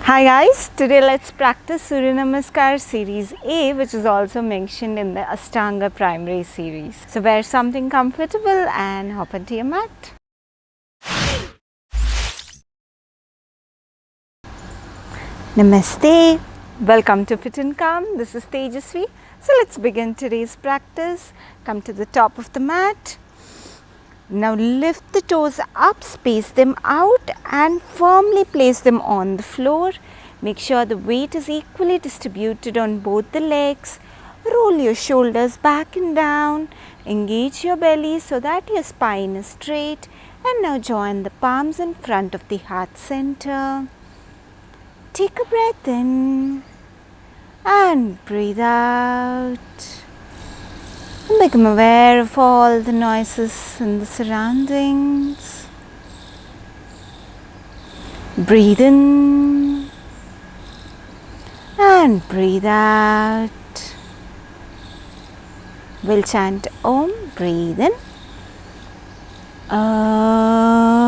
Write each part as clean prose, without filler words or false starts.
Hi guys, today let's practice Surya Namaskar series A, which is also mentioned in the Astanga Primary series. So wear something comfortable and hop onto your mat. Namaste, welcome to FitNCalm. This is Tejasvi. So let's begin today's practice. Come to the top of the mat. Now lift the toes up, space them out and firmly place them on the floor. Make sure the weight is equally distributed on both the legs. Roll your shoulders back and down. Engage your belly so that your spine is straight. And now join the palms in front of the heart center. Take a breath in and breathe out. And become aware of all the noises in the surroundings. Breathe in and breathe out. We'll chant Om. Breathe in. Om.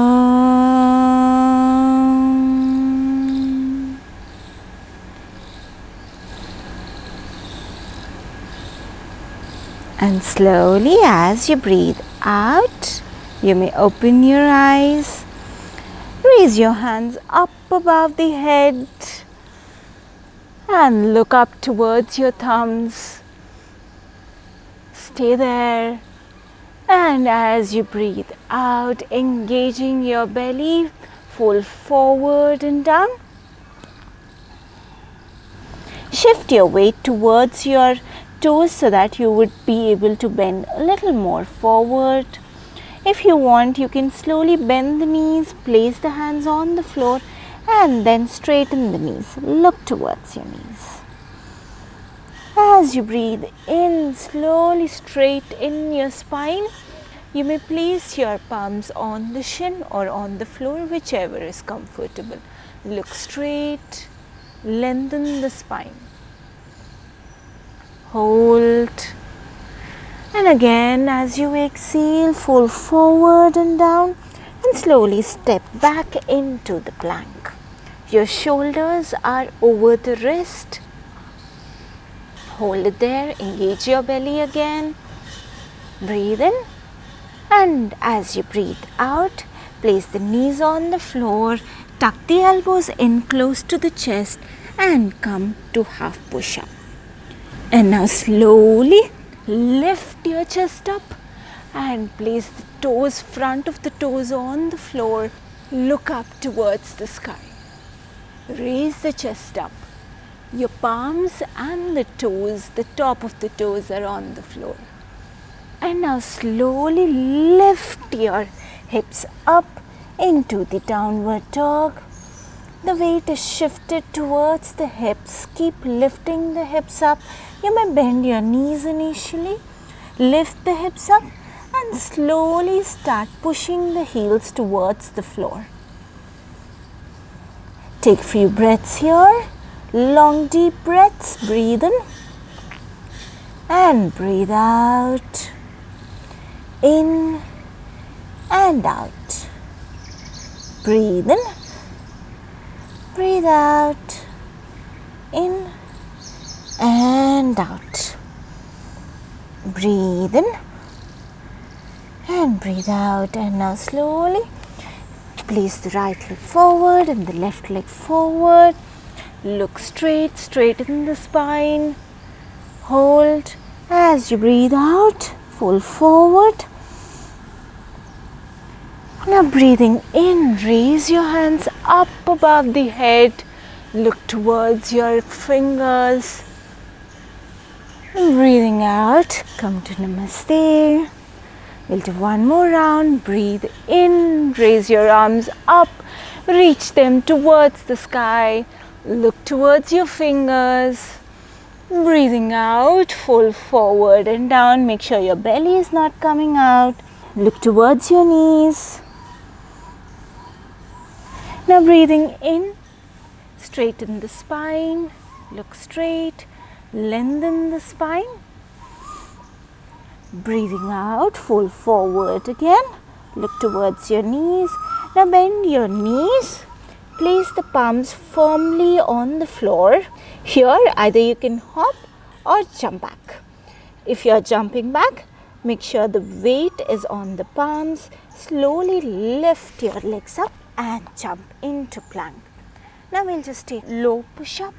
And slowly as you breathe out, you may open your eyes. Raise your hands up above the head and look up towards your thumbs. Stay there. And as you breathe out, engaging your belly, fold forward and down. Shift your weight towards your toes so that you would be able to bend a little more forward. If you want, you can slowly bend the knees, place the hands on the floor and then straighten the knees. Look towards your knees. As you breathe in, slowly straighten your spine. You may place your palms on the shin or on the floor, whichever is comfortable. Look straight, lengthen the spine. Hold. And again, as you exhale, fold forward and down and slowly step back into the plank. Your shoulders are over the wrist. Hold it there, engage your belly again. Breathe in. And as you breathe out, place the knees on the floor, tuck the elbows in close to the chest and come to half push-up. And now slowly lift your chest up and place the toes, front of the toes on the floor. Look up towards the sky. Raise the chest up. Your palms and the toes, the top of the toes are on the floor. And now slowly lift your hips up into the downward dog. The weight is shifted towards the hips. Keep lifting the hips up. You may bend your knees initially. Lift the hips up and slowly start pushing the heels towards the floor. Take a few breaths here. Long deep breaths. Breathe in and breathe out. In and out. Breathe in. Breathe out. In and out. Breathe in and breathe out. And now slowly place the right leg forward and the left leg forward. Look straight, straighten the spine. Hold. As you breathe out, fold forward. Now breathing in, raise your hands up above the head. Look towards your fingers. And breathing out, come to Namaste. We'll do one more round. Breathe in, raise your arms up, reach them towards the sky. Look towards your fingers. Breathing out, fold forward and down. Make sure your belly is not coming out. Look towards your knees. Now breathing in, straighten the spine. Look straight, lengthen the spine. Breathing out, fold forward again. Look towards your knees. Now bend your knees. place the palms firmly on the floor. Here either you can hop or jump back. If you are jumping back, make sure the weight is on the palms. Slowly lift your legs up and jump into plank. Now we'll just take low push-up.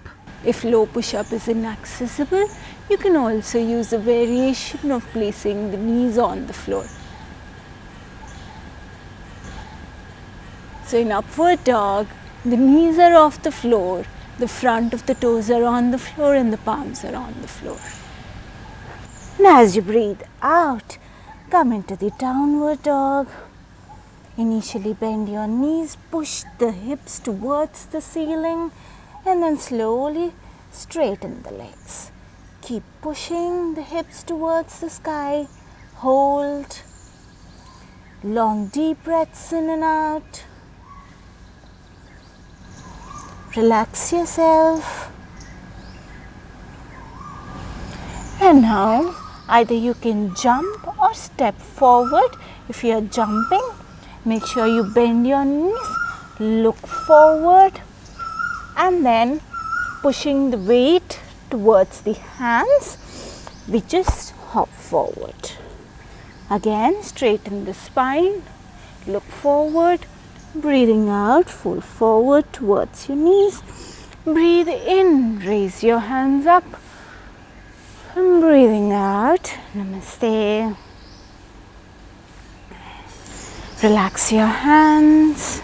If low push-up is inaccessible, you can also use a variation of placing the knees on the floor. So in upward dog, the knees are off the floor, the front of the toes are on the floor and the palms are on the floor. Now as you breathe out, come into the downward dog. Initially bend your knees, push the hips towards the ceiling and then slowly straighten the legs. Keep pushing the hips towards the sky. Hold. Long deep breaths in and out. Relax yourself. And now either you can jump or step forward. If you are jumping, make sure you bend your knees, look forward and then pushing the weight towards the hands, we just hop forward. Again, straighten the spine, look forward, breathing out, fold forward towards your knees. Breathe in, raise your hands up. And breathing out, Namaste. Relax your hands.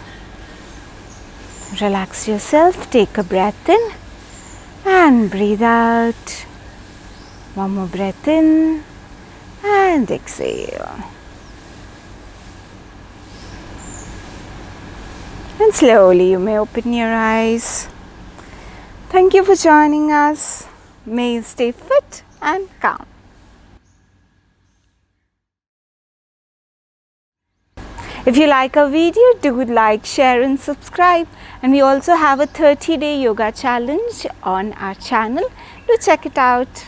Relax yourself. Take a breath in and breathe out. One more breath in and exhale. And slowly you may open your eyes. Thank you for joining us. May you stay fit and calm. If you like our video, do like, share and subscribe. And we also have a 30-day yoga challenge on our channel. Do check it out.